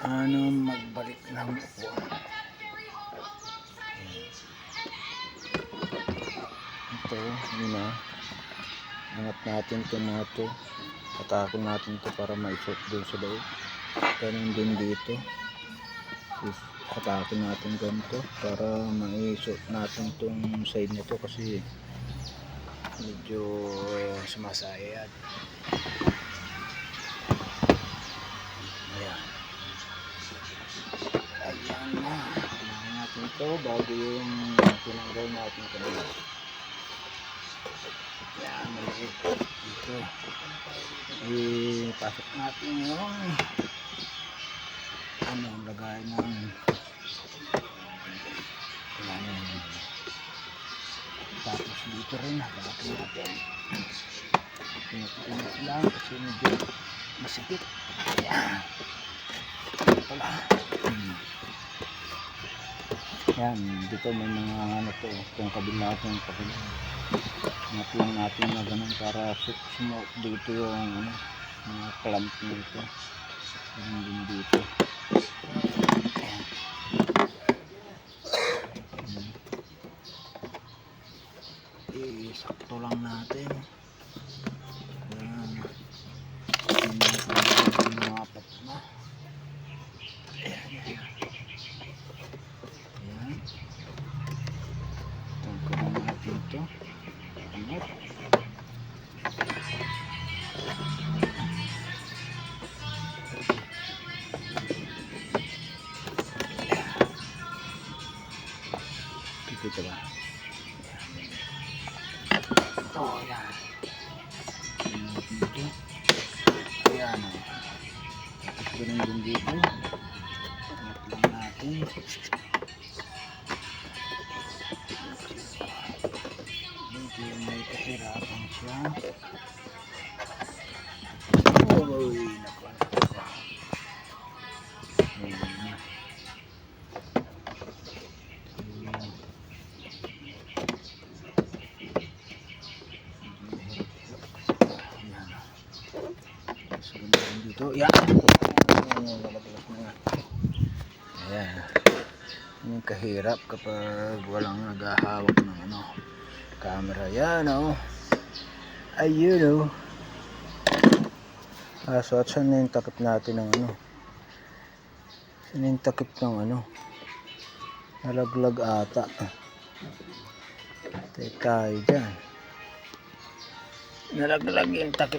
Magbalik ng upuan. Ito, yun na. Angat natin ito mga to. Patakon natin ito para maisot doon sa loob. Ganun din dito. Patakon natin ganito para maisot natin itong side nito kasi medyo sumasayad. Ayan. Ayan na. Kailangan natin ito bago yung tinanggal natin kanina. Ayan, maliit dito. Ipasok natin yung lagay ng tapos dito rin habakin natin. Pinag-init lang kasi medyo masikip. Ayan. Pala. Yan, dito may mga to, itong kabila itong kabila. Ingat lang natin na ganun para sumok dito yung mga clamp nito. Ganun din dito. Sakto lang natin. Ayan. Mapat na. Ayan. Tanggalin natin ito. Angat. Kita ba? Oh, yan. Dito. Ayan. Tapos ganun din dito. Angat lang natin. Medyo may kahirapan siya. Uy, naku. Ayan. Dito, yan. Ayan. Yung kahirap kapag walang naghahawak ng camera. Yan, ayun, so at saan yung takip natin ng saan yung takip ng nalaglag ata. Tayo dyan. Nalaglag yung takip